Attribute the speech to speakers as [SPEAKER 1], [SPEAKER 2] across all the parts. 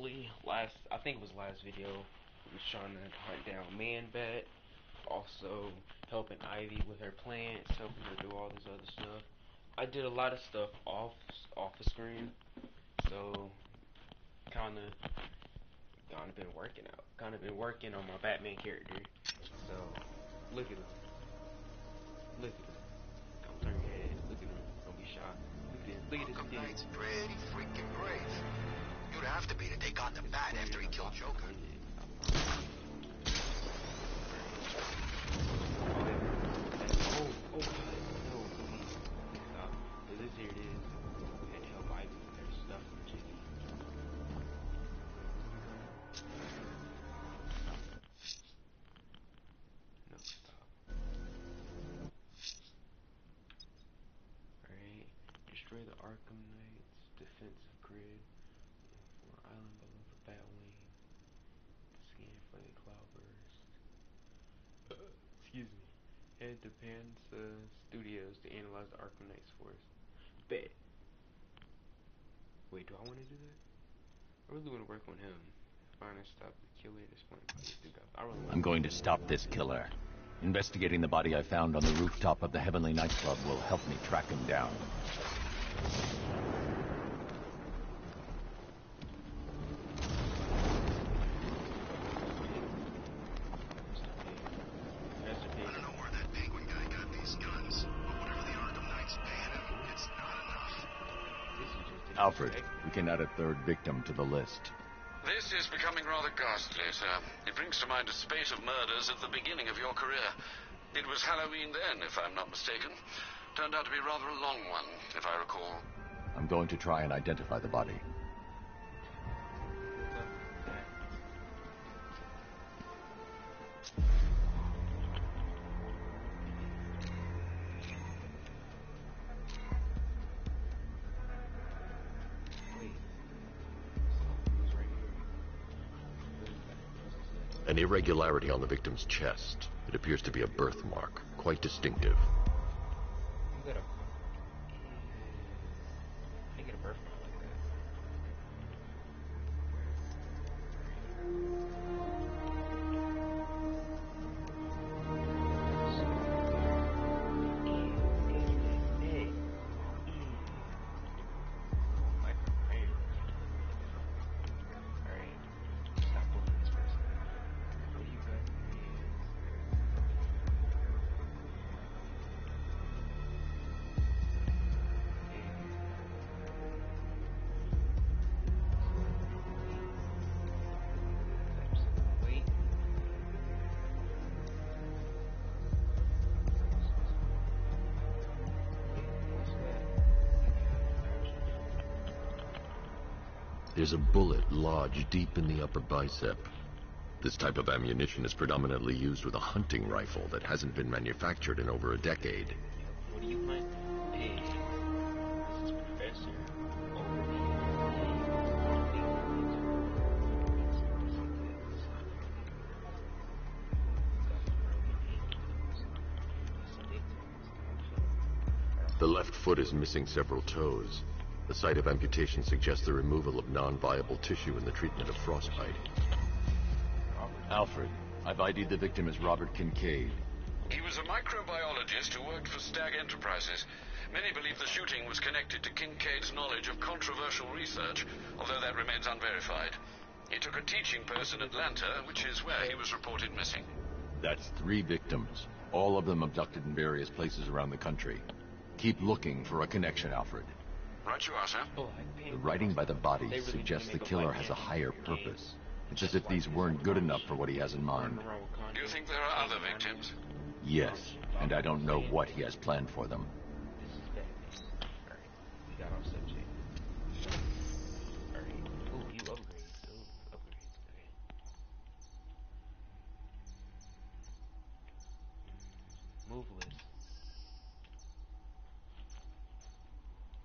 [SPEAKER 1] hopefully, I think it was last video, we was trying to hunt down Man-Bat, also helping Ivy with her plants, helping her do all this other stuff. I did a lot of stuff off the screen, so kinda been working out. Kinda been working on my Batman character. So look at him. Look at him. Don't turn your head. Look at him. Don't be shy. Look at him. Look at his
[SPEAKER 2] Arkham
[SPEAKER 1] skin.
[SPEAKER 2] Knight's pretty freaking brave. You'd have to be to take on the Bat after he killed Joker.
[SPEAKER 1] Oh, no, please. Stop. This here it is. We had to help Ivy with her stuff from Jimmy. No, stop. Alright. Destroy the Arkham Knight's defensive grid. For island below the Batwing. Scan for the cloudburst. Excuse me. Head to Panza Studios to analyze the Arkham Knight's force. Bet. Wait, do I want to do that? I really want to work on him. Find and stop the killer.
[SPEAKER 3] I'm going to stop this killer. Investigating the body I found on the rooftop of the Heavenly nightclub will help me track him down. Alfred, we can add a third victim to the list.
[SPEAKER 4] This is becoming rather ghastly, sir. It brings to mind a spate of murders at the beginning of your career. It was Halloween then, if I'm not mistaken. Turned out to be rather a long one, if I recall.
[SPEAKER 3] I'm going to try and identify the body.
[SPEAKER 5] An irregularity on the victim's chest. It appears to be a birthmark, quite distinctive.
[SPEAKER 1] I get a birthmark like that.
[SPEAKER 5] There's a bullet lodged deep in the upper bicep. This type of ammunition is predominantly used with a hunting rifle that hasn't been manufactured in over a decade.
[SPEAKER 1] What do you hunt? Hey, this is Professor.
[SPEAKER 5] The left foot is missing several toes. The site of amputation suggests the removal of non-viable tissue in the treatment of frostbite.
[SPEAKER 3] Alfred, I've ID'd the victim as Robert Kincaid.
[SPEAKER 4] He was a microbiologist who worked for Stag Enterprises. Many believe the shooting was connected to Kincaid's knowledge of controversial research, although that remains unverified. He took a teaching post in Atlanta, which is where he was reported missing.
[SPEAKER 3] That's 3 victims, all of them abducted in various places around the country. Keep looking for a connection, Alfred.
[SPEAKER 4] Right you are, sir.
[SPEAKER 3] The writing by the bodies suggests the killer has a higher purpose. It's as if these weren't good enough for what he has in mind.
[SPEAKER 4] Do you think there are other victims?
[SPEAKER 3] Yes, and I don't know what he has planned for them.
[SPEAKER 1] This is Batman. Alright, we got our subject. Alright. Ooh, you upgrade. Ooh, upgrade. Okay. Move list.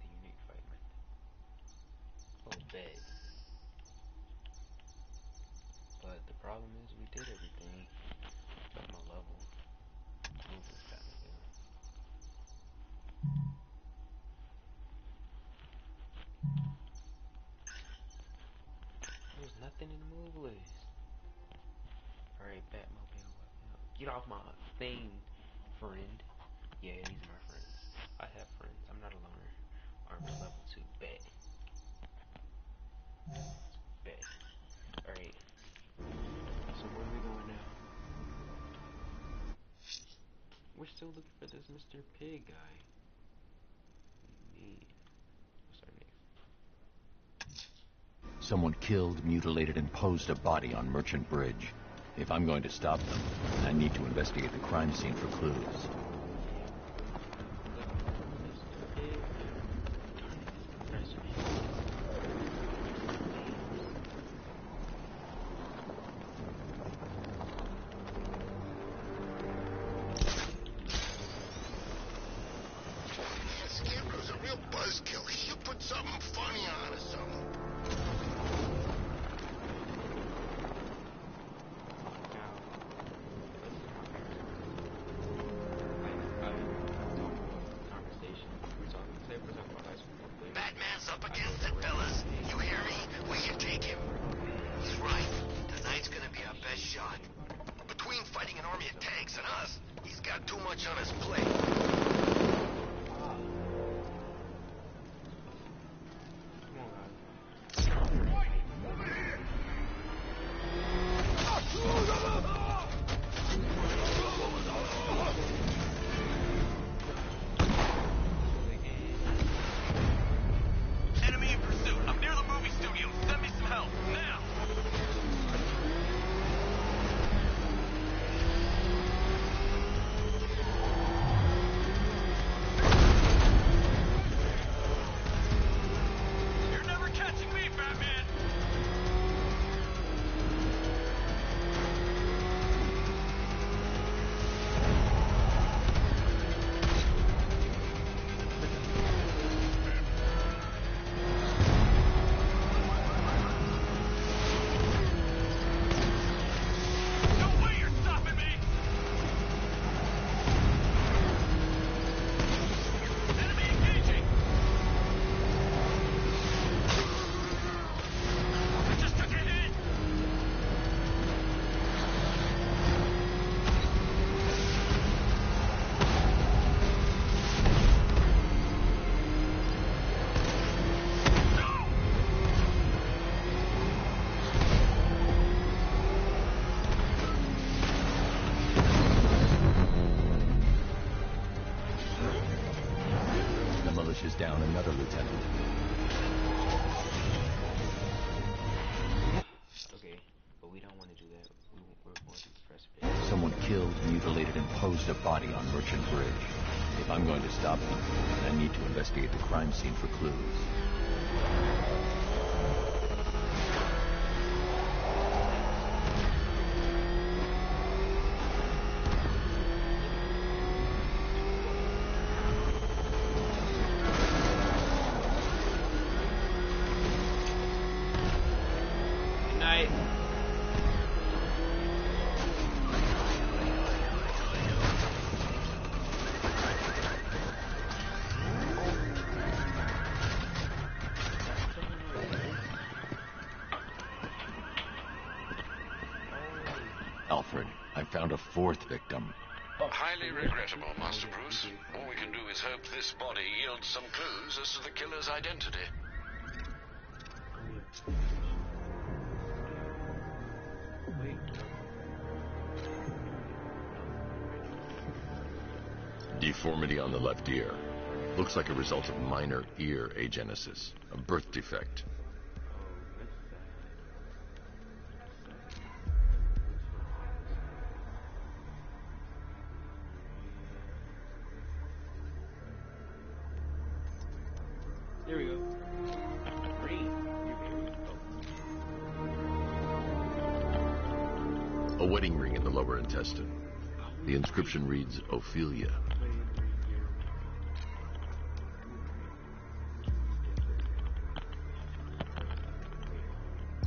[SPEAKER 1] The unique fight method. Oh, bed. But the problem is we did everything. Got my level. Move list got me down. Where's nothing in the move list. Alright, Batmobile. Get off my thing, friend. Yeah, these are my friends. I have friends. I'm not a loner. Armor level 2. Bet. Bet. Alright. So where are we going now? We're still looking for this Mr. Pig guy. What's our next?
[SPEAKER 3] Someone killed, mutilated, and posed a body on Merchant Bridge. If I'm going to stop them, I need to investigate the crime scene for clues.
[SPEAKER 2] Scarecrow's a real buzzkill. He should put something funny on or something. Batman's up against it, fellas. You hear me? We can take him. He's right. Tonight's gonna be our best shot. Between fighting an army of tanks and us, he's got too much on his plate.
[SPEAKER 6] Enemy in pursuit. I'm near the movie studio. Send me some help. Now! You're never catching me, Batman! No way you're stopping me! Enemy engaging! I just took a hit! No!
[SPEAKER 3] The militia's down another lieutenant.
[SPEAKER 1] Okay, but we don't want to do that. We're going to the precipice.
[SPEAKER 3] Someone killed, mutilated, and posed a body on Merchant Bridge. If I'm going to stop them, I need to investigate the crime scene for clues.
[SPEAKER 1] Good night.
[SPEAKER 3] Alfred, I found a fourth victim.
[SPEAKER 4] Highly regrettable, Master Bruce. All we can do is hope this body yields some clues as to the killer's identity.
[SPEAKER 5] Deformity on the left ear. Looks like a result of minor ear agenesis, a birth defect.
[SPEAKER 1] There we go. Green.
[SPEAKER 5] A wedding ring in the lower intestine. The inscription reads Ophelia.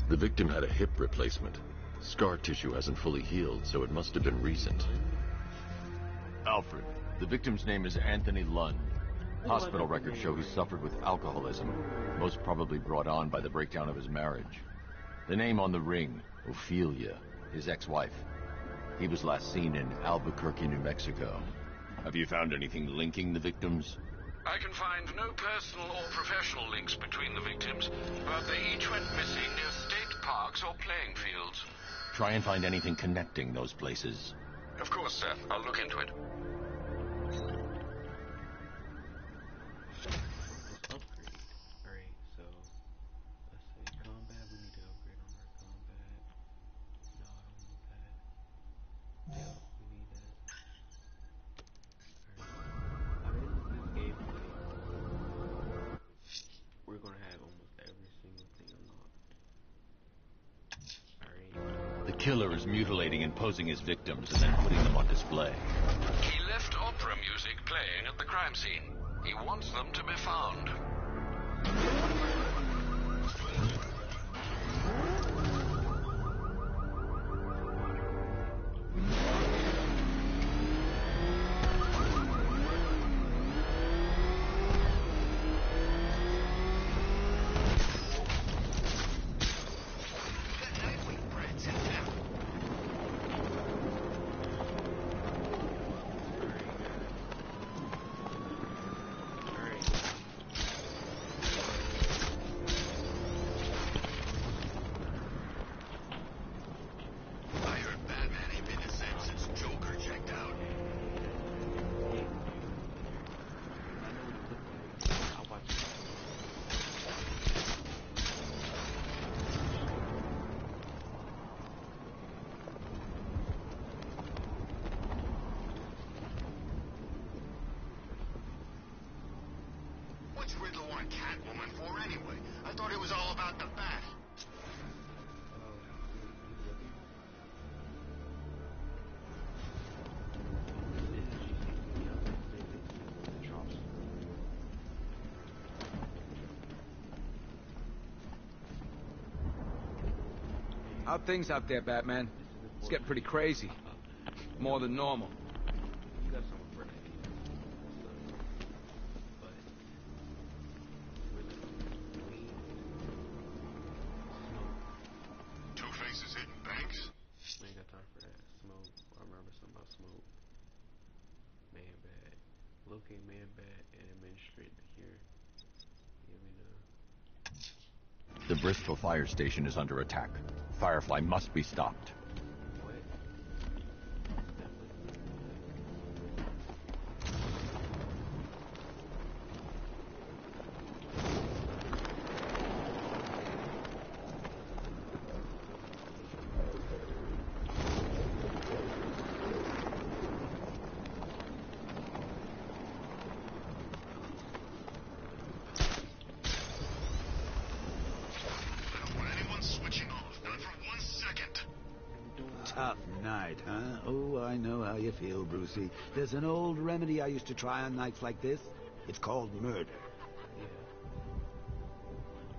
[SPEAKER 5] The victim had a hip replacement. Scar tissue hasn't fully healed, so it must have been recent.
[SPEAKER 3] Alfred, the victim's name is Anthony Lund. Hospital records show he suffered with alcoholism, most probably brought on by the breakdown of his marriage. The name on the ring, Ophelia, his ex-wife. He was last seen in Albuquerque, New Mexico. Have you found anything linking the victims?
[SPEAKER 4] I can find no personal or professional links between the victims, but they each went missing near state parks or playing fields.
[SPEAKER 3] Try and find anything connecting those places.
[SPEAKER 4] Of course, sir. I'll look into it.
[SPEAKER 1] Upgrade. Alright, so let's say combat. We need to upgrade on our combat. No, I don't need that. Yep, we need that. Alright. By the end of this gameplay, we're gonna have almost every single thing unlocked. Alright.
[SPEAKER 3] The killer is mutilating and posing his victims and then putting them on display.
[SPEAKER 4] He left opera music playing at the crime scene. He wants them to be found.
[SPEAKER 2] Catwoman for anyway? I thought it was all about the bat.
[SPEAKER 7] How are things out there, Batman? It's getting pretty crazy. More than normal.
[SPEAKER 1] You got something for that. But
[SPEAKER 2] Two-Face is hitting banks?
[SPEAKER 1] I ain't got time for that. Smoke. I remember something about smoke. Man bad. Locate man bad and administrate the cure. Give me the.
[SPEAKER 3] The Bristol fire station is under attack. Firefly must be stopped.
[SPEAKER 1] What?
[SPEAKER 8] Tough night, huh? Oh, I know how you feel, Brucey. There's an old remedy I used to try on nights like this. It's called murder.
[SPEAKER 1] Yeah.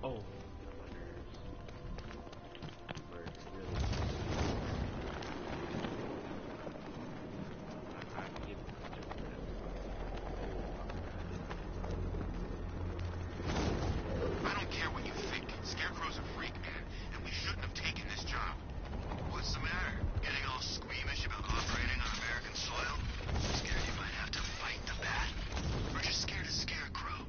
[SPEAKER 1] Oh, get on my nerves. Murder, really. I can get
[SPEAKER 2] I don't care what you think. Scarecrow's a freak, man, and we shouldn't have taken this job. What's the matter? Getting all squeamish about operating on American soil? Scared you might have to fight the bat? Or just scared of Scarecrow?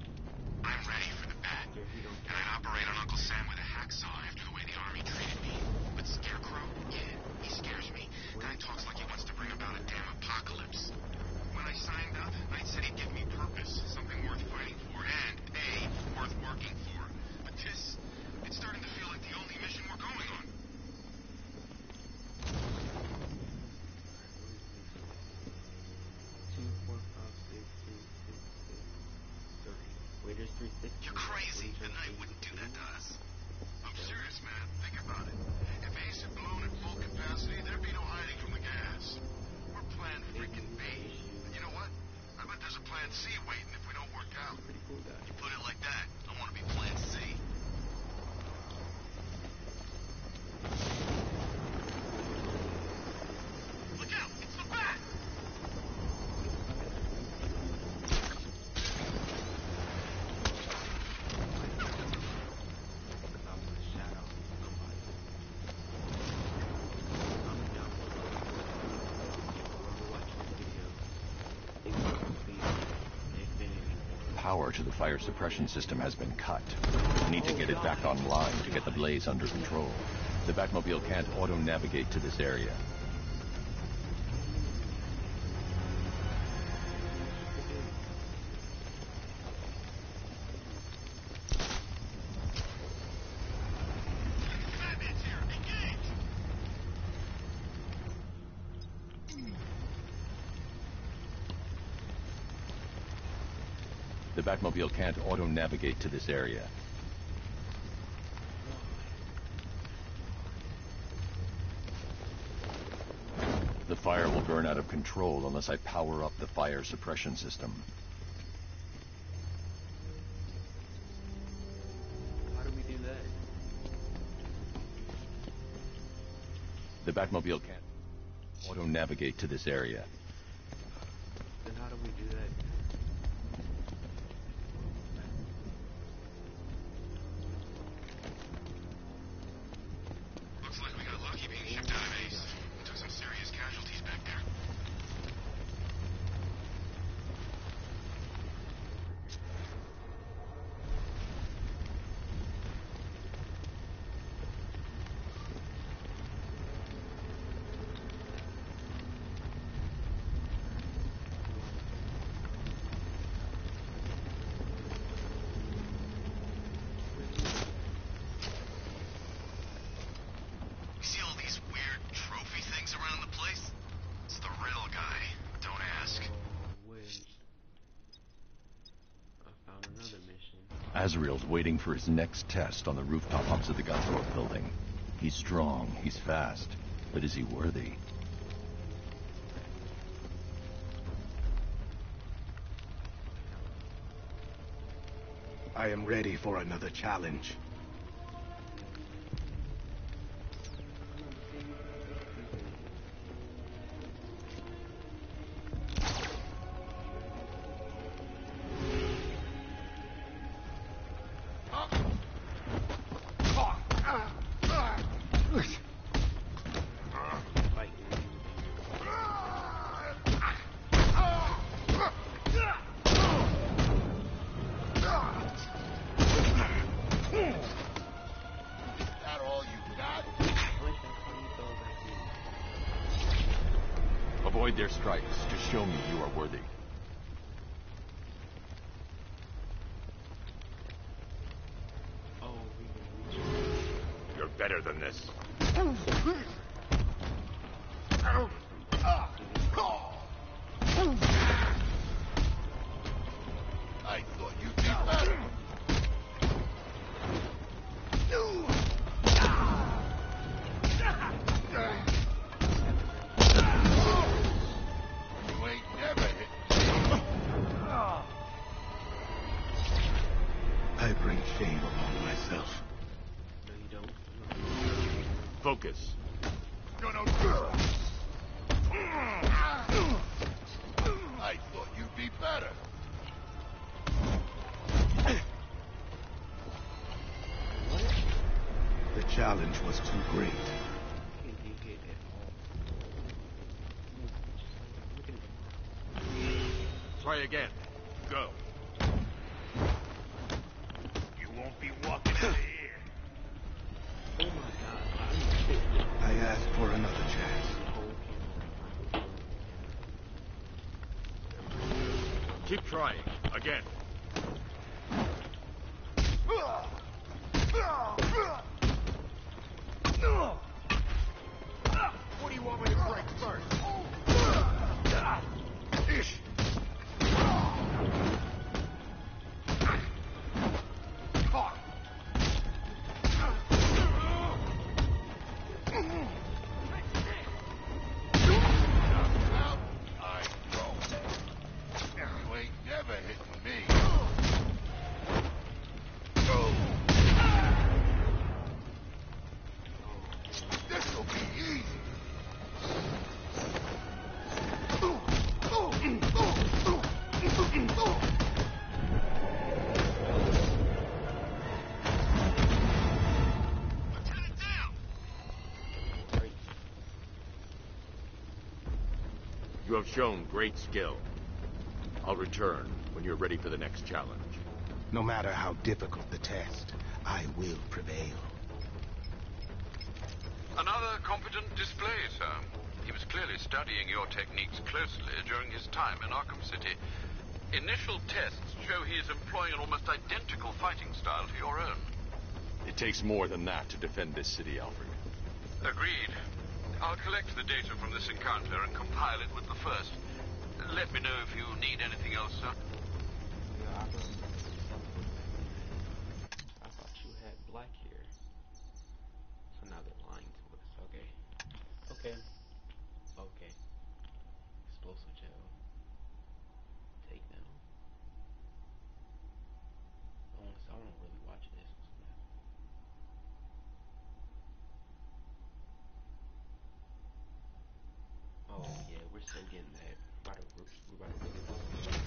[SPEAKER 3] power to the fire suppression system has been cut. We need to get it back online to get the blaze under control. The Batmobile can't auto-navigate to this area. The Batmobile can't auto-navigate to this area. The fire will burn out of control unless I power up the fire suppression system.
[SPEAKER 1] How do we do that?
[SPEAKER 3] The Batmobile can't auto-navigate to this area.
[SPEAKER 1] Then how do we do that?
[SPEAKER 2] Looks like we got lucky being shipped out of base. We took some serious casualties back there. You see all these weird trophy things around the place? It's the riddle guy. Don't ask.
[SPEAKER 1] Oh, wait. I found another mission.
[SPEAKER 3] Azrael's waiting for his next test on the rooftop opposite the Gunsthorpe building. He's strong, he's fast, but is he worthy?
[SPEAKER 9] I am ready for another challenge.
[SPEAKER 3] Avoid their strikes to show me you are worthy.
[SPEAKER 1] Oh, we can reach.
[SPEAKER 3] You're better than this.
[SPEAKER 9] I thought you'd be better. You ain't never hit me. I bring shame upon myself.
[SPEAKER 1] No, you don't.
[SPEAKER 3] Focus.
[SPEAKER 9] I thought you'd be better. The challenge was too great.
[SPEAKER 1] Can't be hit at all. Look at it.
[SPEAKER 3] Try again. Go.
[SPEAKER 9] You won't be walking out of here.
[SPEAKER 1] Oh my god.
[SPEAKER 9] I asked for another chance.
[SPEAKER 3] Keep trying. Again.
[SPEAKER 9] What do you want me to break first? Ish. Out I go. You ain't never hitting me. This'll be easy.
[SPEAKER 2] Lieutenant down!
[SPEAKER 3] You have shown great skill. I'll return when you're ready for the next challenge.
[SPEAKER 9] No matter how difficult the test, I will prevail.
[SPEAKER 4] Another competent display, sir. He was clearly studying your techniques closely during his time in Arkham City. Initial tests show he is employing an almost identical fighting style to your own.
[SPEAKER 5] It takes more than that to defend this city, Alfred.
[SPEAKER 4] Agreed. I'll collect the data from this encounter and compile it with the first. Let me know if you need anything else, sir.
[SPEAKER 1] Yeah, I thought you had black hair. So now they're lying to us. Okay. Okay. Okay. Explosive gel. Takedown. I want to really watch this. Oh yeah, we're still getting that. We're about to really do this.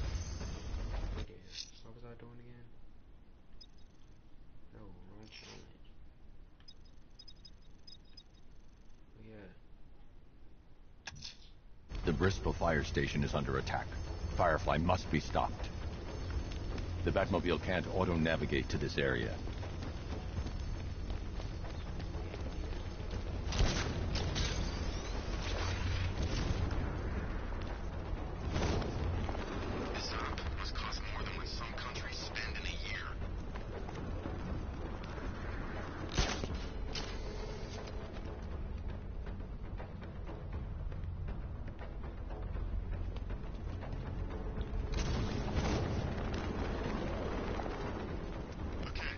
[SPEAKER 1] Okay, what was I doing again? No, wrong challenge. Oh yeah.
[SPEAKER 3] The Bristol fire station is under attack. Firefly must be stopped. The Batmobile can't auto-navigate to this area.
[SPEAKER 2] This op must cost more than what some countries spend in a year. Okay,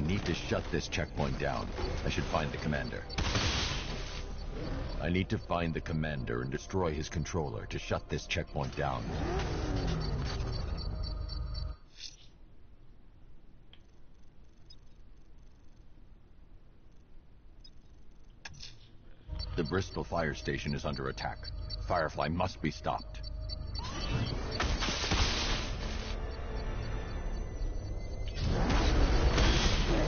[SPEAKER 3] need to shut this checkpoint down. I should find the commander. I need to find the commander and destroy his controller to shut this checkpoint down. The Bristol fire station is under attack. Firefly must be stopped.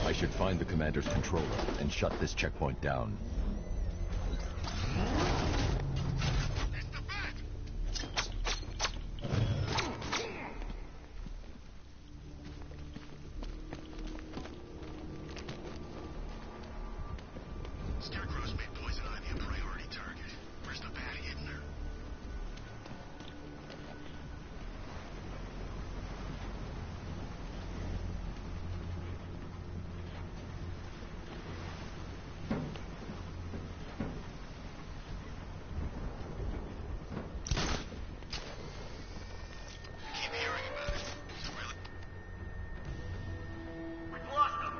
[SPEAKER 3] I should find the commander's controller and shut this checkpoint down.
[SPEAKER 2] Scarecrow's made Poison Ivy a priority target. Where's the bat hidden her? Keep hearing about it. Is it really? We've lost them.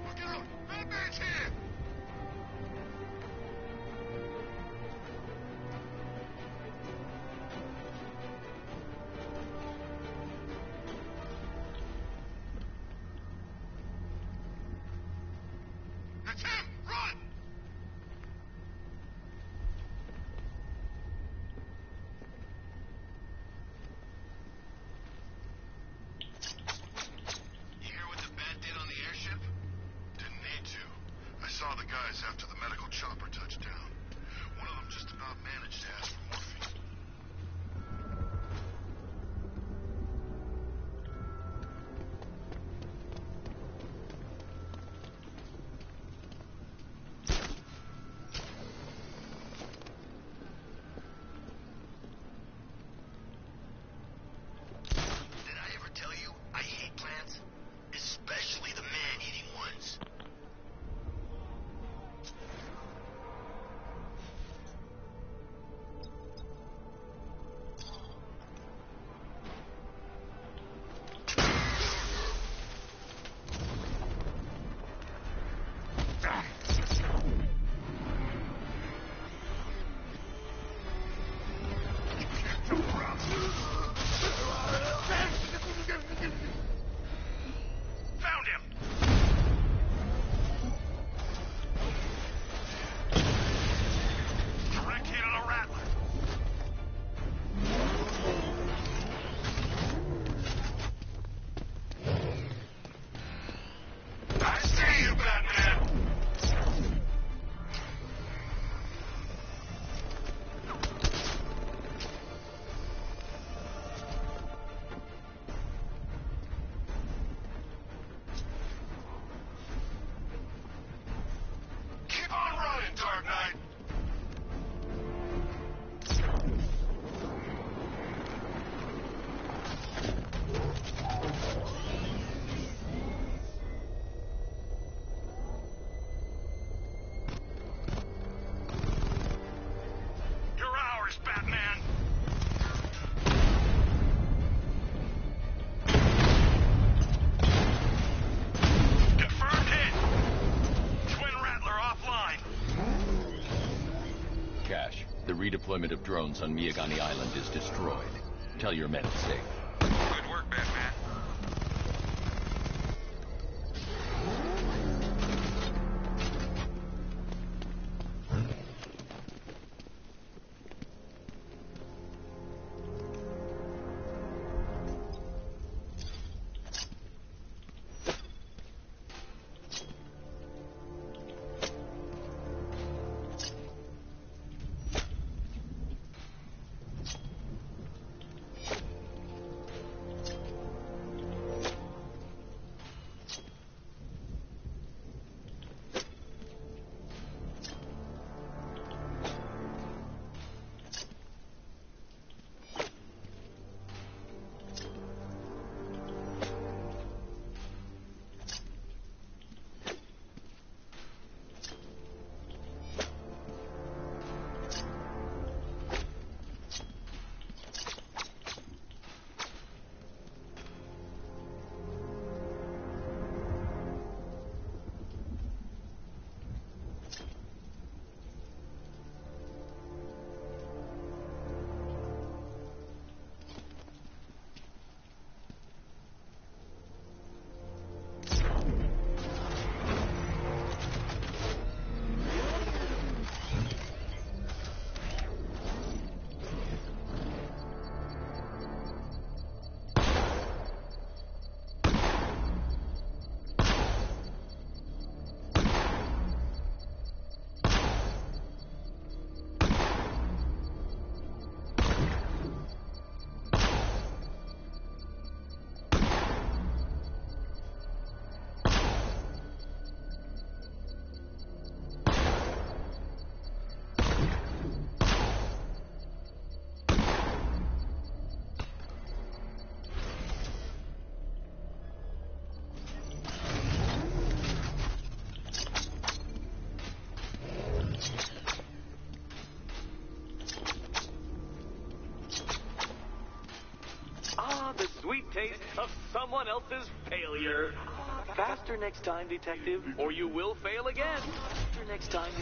[SPEAKER 2] Look out! Batman's here! That's him! Run! You hear what the bat did on the airship? Didn't need to. I saw the guys after the medical chopper touched down. One of them just about managed to ask for morphine. Did I ever tell you I hate plants? Especially the man-eating ones. Found him! Direct hit on a rattler. I see you, Batman! Keep on running, Dark Knight! You're ours, Batman! Confirmed hit! Twin Rattler offline!
[SPEAKER 3] Cash, the redeployment of drones on Miyagani Island is destroyed. Tell your men it's safe.
[SPEAKER 4] Good work, Batman.
[SPEAKER 6] sweet taste of someone else's failure. Faster next time, detective, or you will fail again. Faster next time.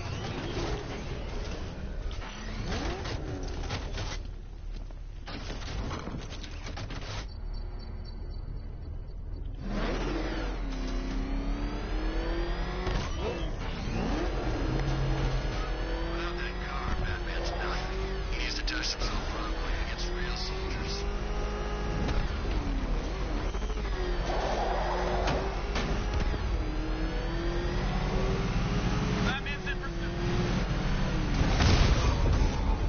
[SPEAKER 2] Without that car, Batman's nothing. He needs to dust himself off like against real soldiers.
[SPEAKER 6] Batman's in pursuit.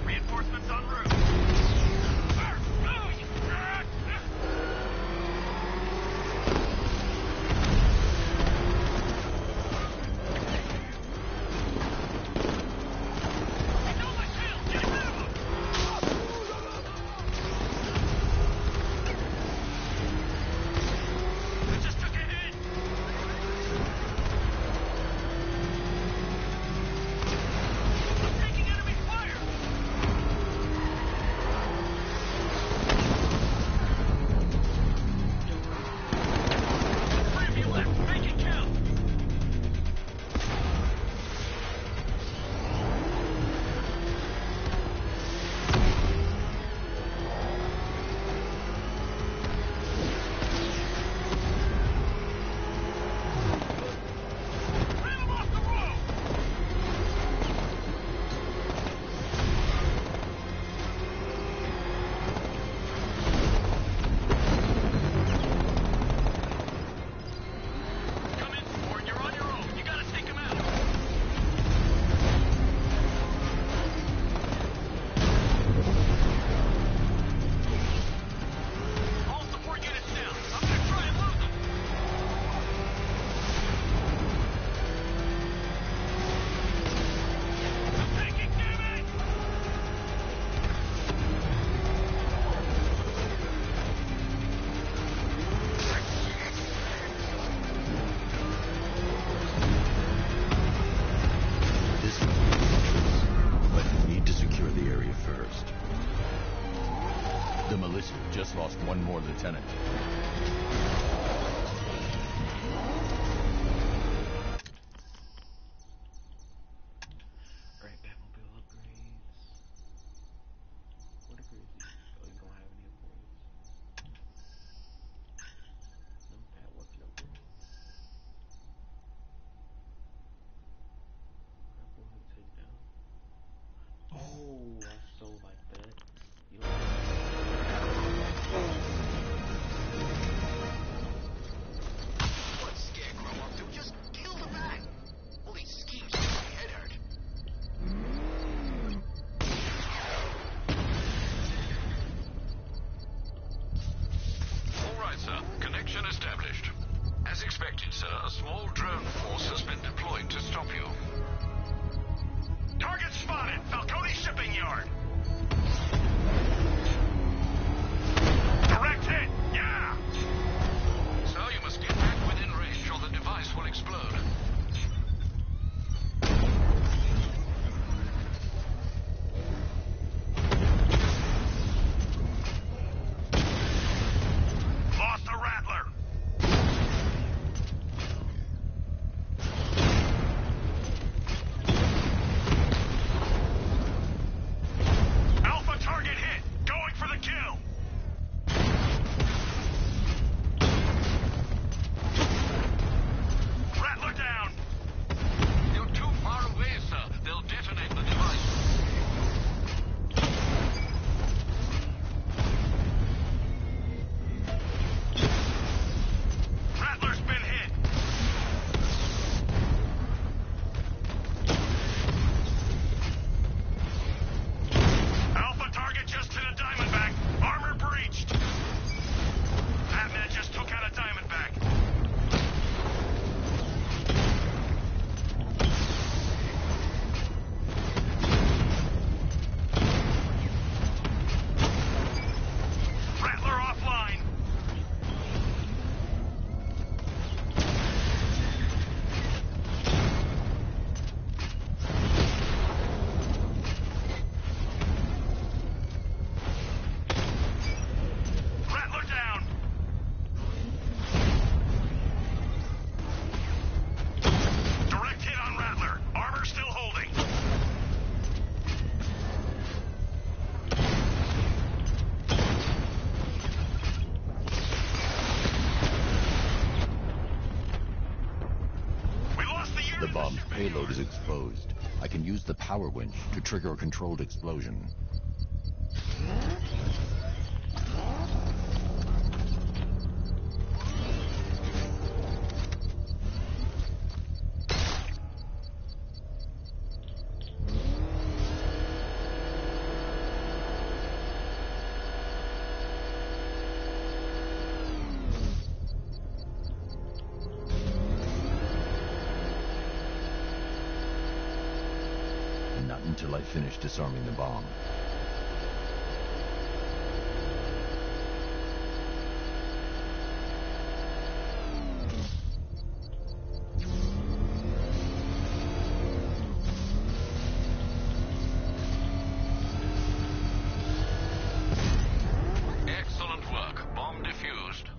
[SPEAKER 6] Reinforcements en route. I just took a hit. I'm taking enemy fire. Three of you left. Make it count. Ram him off the road. Come in, Sport. You're on your own. You gotta take him out. All support units down. I'm gonna try and lose them. I'm taking damage.
[SPEAKER 5] This but we need to secure the area first.
[SPEAKER 3] The militia just lost one more lieutenant.
[SPEAKER 1] Alright, Batmobile upgrades. What upgrades do you you don't have any upgrades? No bad weapon upgrades. Grapple hook takedown. Oh, I so like that. You know
[SPEAKER 5] payload is exposed. I can use the power winch to trigger a controlled explosion. Not until I finish disarming the bomb.
[SPEAKER 4] Excellent work. Bomb defused.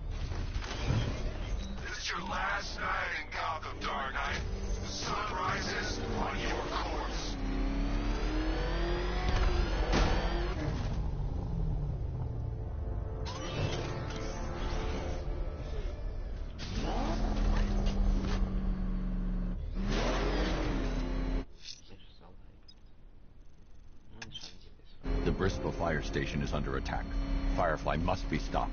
[SPEAKER 2] This is your last night in Gotham, Dark Knight. The sun rises on your corpse.
[SPEAKER 5] The Bristol fire station is under attack. Firefly must be stopped.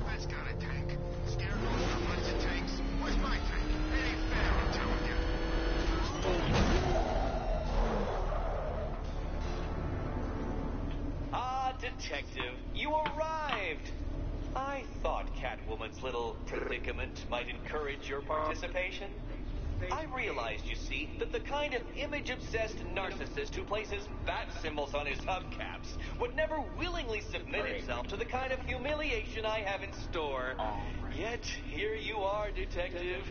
[SPEAKER 2] That's got a tank. Scarecrow's got a bunch of tanks. Where's my tank? It ain't fair, I'm telling you.
[SPEAKER 6] Ah, Detective, you arrived! I thought Catwoman's little predicament might encourage your participation. I realized, you see, that the kind of image-obsessed narcissist who places bat symbols on his hubcaps would never willingly submit himself to the kind of humiliation I have in store. Yet, here you are, Detective.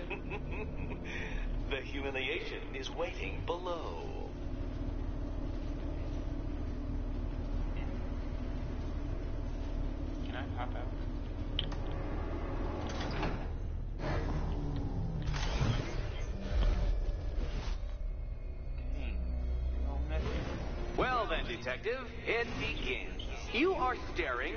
[SPEAKER 6] The humiliation is waiting below.
[SPEAKER 1] Can I pop out?
[SPEAKER 6] Well then, Detective, it begins. You are staring,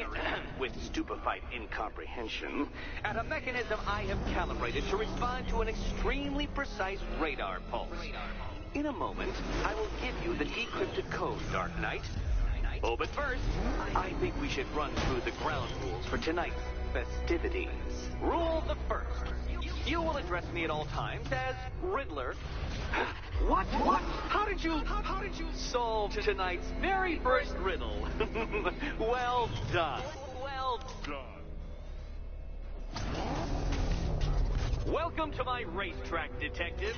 [SPEAKER 6] with stupefied incomprehension, at a mechanism I have calibrated to respond to an extremely precise radar pulse. In a moment, I will give you the decrypted code, Dark Knight. Oh, but first, I think we should run through the ground rules for tonight's festivities. Rule the first. You will address me at all times as Riddler. What? How did you solve tonight's very first riddle? Well done. Well done. Welcome to my racetrack, Detective.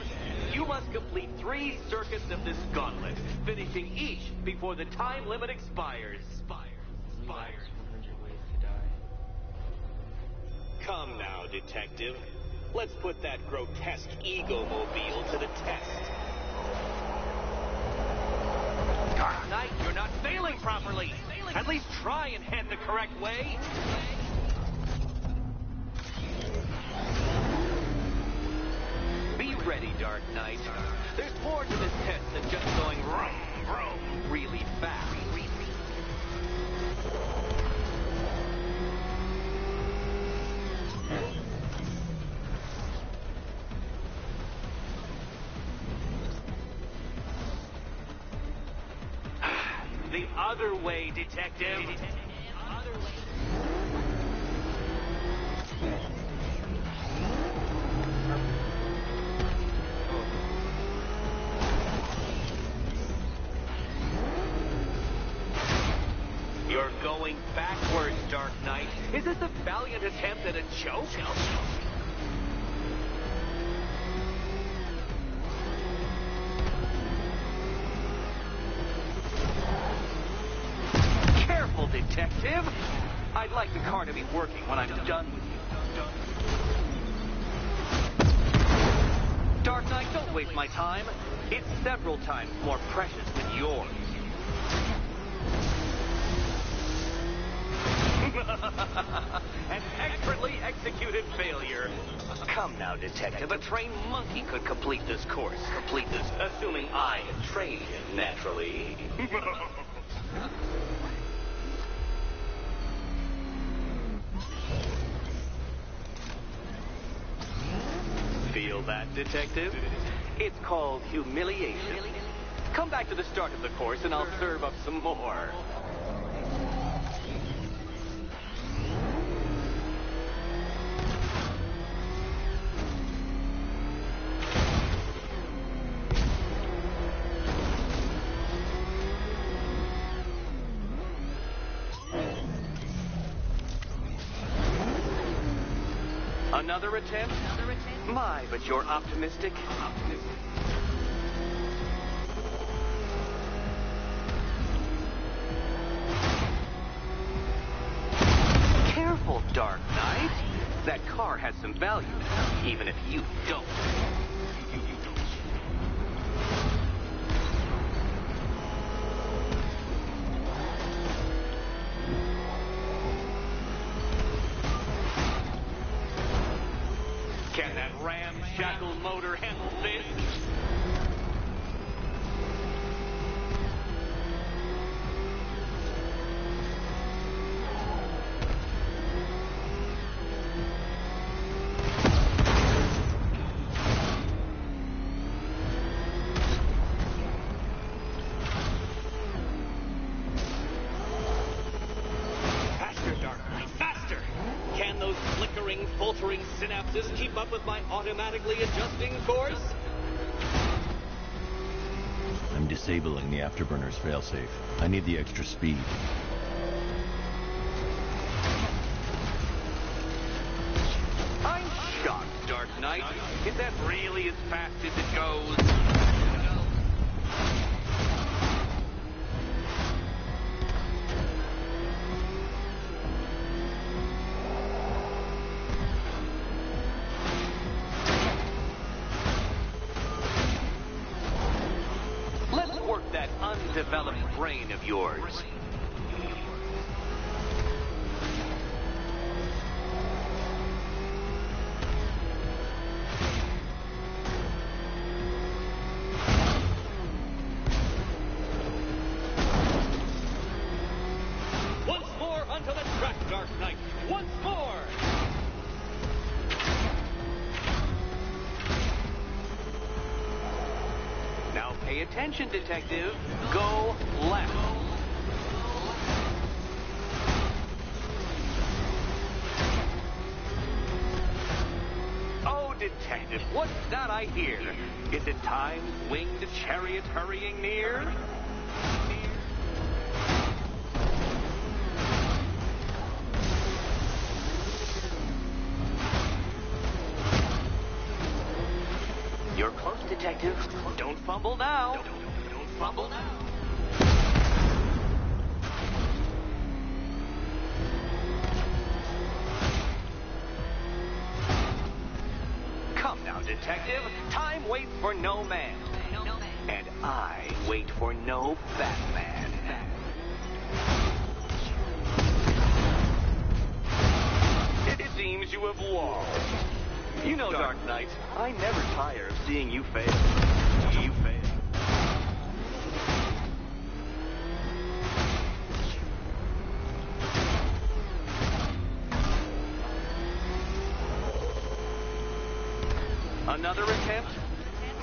[SPEAKER 6] You must complete 3 circuits of this gauntlet, finishing each before the time limit expires.
[SPEAKER 1] Expires. 100 ways to die.
[SPEAKER 6] Come now, Detective. Let's put that grotesque ego-mobile to the test. Dark Knight, you're not sailing properly. At least try and head the correct way. Be ready, Dark Knight. There's more to this test than just going vroom, vroom really fast. The other way, Detective. Other way. You're going backwards, Dark Knight. Is this a valiant attempt at a joke? Careful, Detective. I'd like the car to be working when I'm done with you. Dark Knight, don't waste my time. It's several times more precious than yours. An expertly executed failure. Come now, Detective. A trained monkey could complete this course. Assuming I had trained him, naturally. Feel that, Detective? It's called humiliation. Come back to the start of the course and I'll serve up some more. Another attempt? My, but you're optimistic. Careful, Dark Knight. That car has some value, even if you don't. Can that ramshackle motor handle this? Faster, Dark Knight, faster! Can those flickering, faltering synapses keep up with my automatically adjusting course?
[SPEAKER 3] I'm disabling the afterburner's failsafe. I need the extra speed.
[SPEAKER 6] I'm shocked, Dark Knight. Is that really as fast as it goes? Let's work that undeveloped brain of yours. Once more onto the track, Dark Knight. Once more! Now pay attention, Detective. Go left. Oh, Detective, what's that I hear? Is it time's winged chariot hurrying near? You're close, Detective. Don't fumble now. Don't fumble now. Come now, Detective. Time waits for no man. And I wait for no Batman. It seems you have lost. You know, Dark Knight, I never tire of seeing you fail. You fail. Another attempt?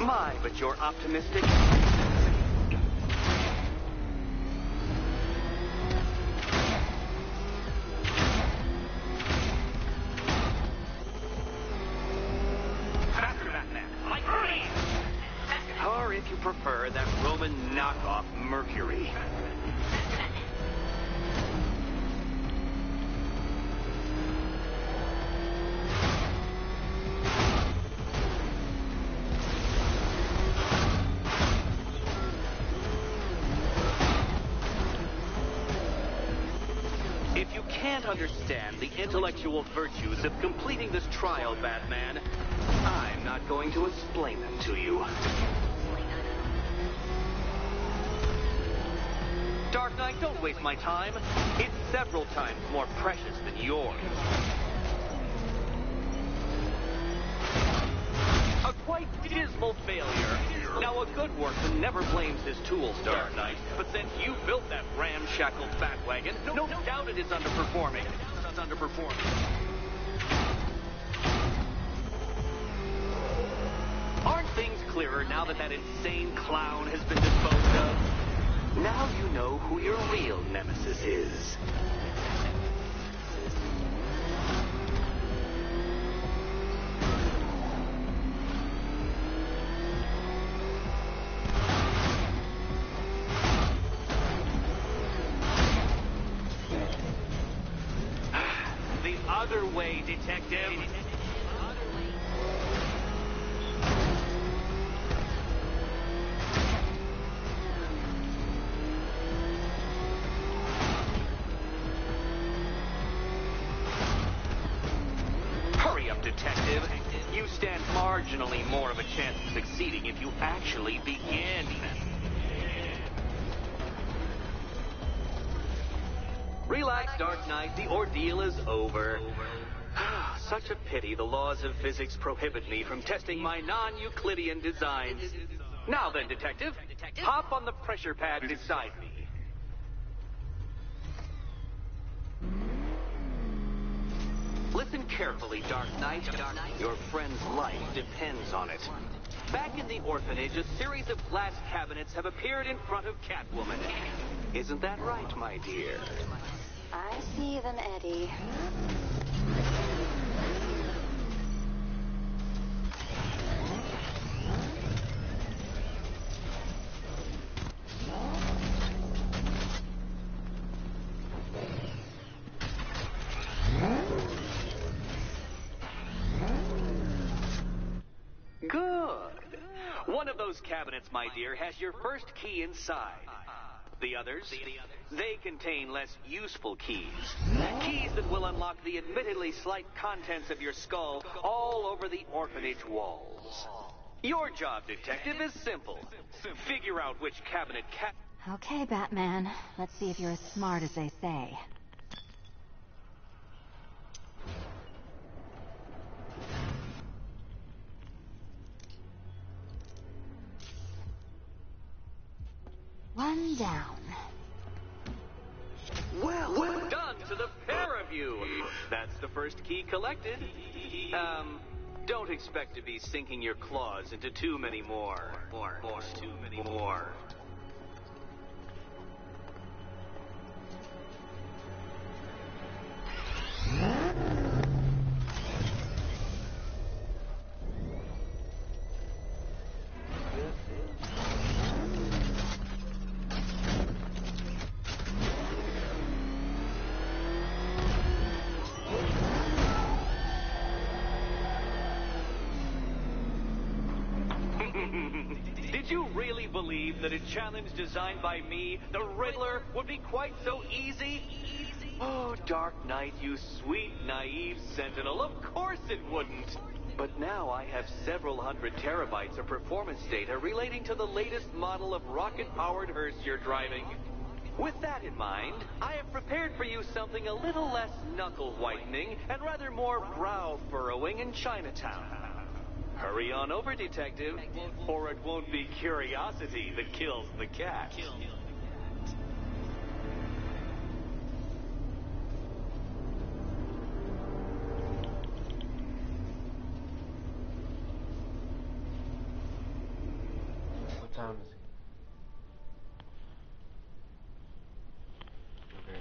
[SPEAKER 6] My, but you're optimistic. Faster, Batman. Like hurry! Or if you prefer, that Roman knockoff Mercury. If you can't understand the intellectual virtues of completing this trial, Batman, I'm not going to explain them to you. Dark Knight, don't waste my time. It's several times more precious than yours. dismal failure. Now, a good workman never blames his tools, Dark Knight, but since you built that ramshackle batwagon, no doubt it is underperforming. It's underperforming. Aren't things clearer now that that insane clown has been disposed of? Now you know who your real nemesis is. The other way, Detective. Hurry up, Detective. You stand marginally more of a chance of succeeding if you actually begin. Relax, Dark Knight. The ordeal is over. Such a pity the laws of physics prohibit me from testing my non-Euclidean designs. Now then, Detective, hop on the pressure pad beside me. Listen carefully, Dark Knight. Your friend's life depends on it. Back in the orphanage, a series of glass cabinets have appeared in front of Catwoman. Isn't that right, my dear?
[SPEAKER 10] I see them, Eddie.
[SPEAKER 6] Good. One of those cabinets, my dear, has your first key inside. The others, they contain less useful keys. Keys that will unlock the admittedly slight contents of your skull all over the orphanage walls. Your job, Detective, is simple. Figure out which cabinet
[SPEAKER 10] Okay, Batman. Let's see if you're as smart as they say. One down.
[SPEAKER 6] Well done to the pair of you. That's the first key collected. Don't expect to be sinking your claws into too many more. Too many more. Did you really believe that a challenge designed by me, the Riddler, would be quite so easy? Oh, Dark Knight, you sweet, naive sentinel, of course it wouldn't. But now I have several hundred terabytes of performance data relating to the latest model of rocket-powered hearse you're driving. With that in mind, I have prepared for you something a little less knuckle-whitening and rather more brow-furrowing in Chinatown. Hurry on over, Detective, or it won't be curiosity that kills the cat.
[SPEAKER 1] What time is it? Okay.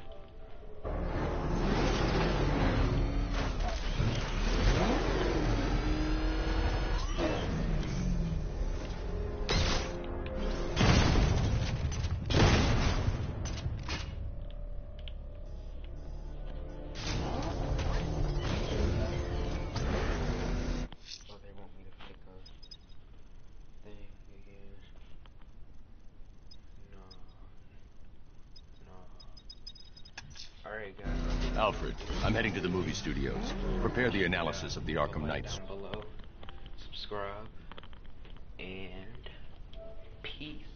[SPEAKER 1] Oh, they want me to pick up thing again. No. Alright, guys.
[SPEAKER 3] Alfred, I'm heading to the movie studios. Prepare the analysis of the Arkham Knights.
[SPEAKER 1] Down below. Subscribe. And peace.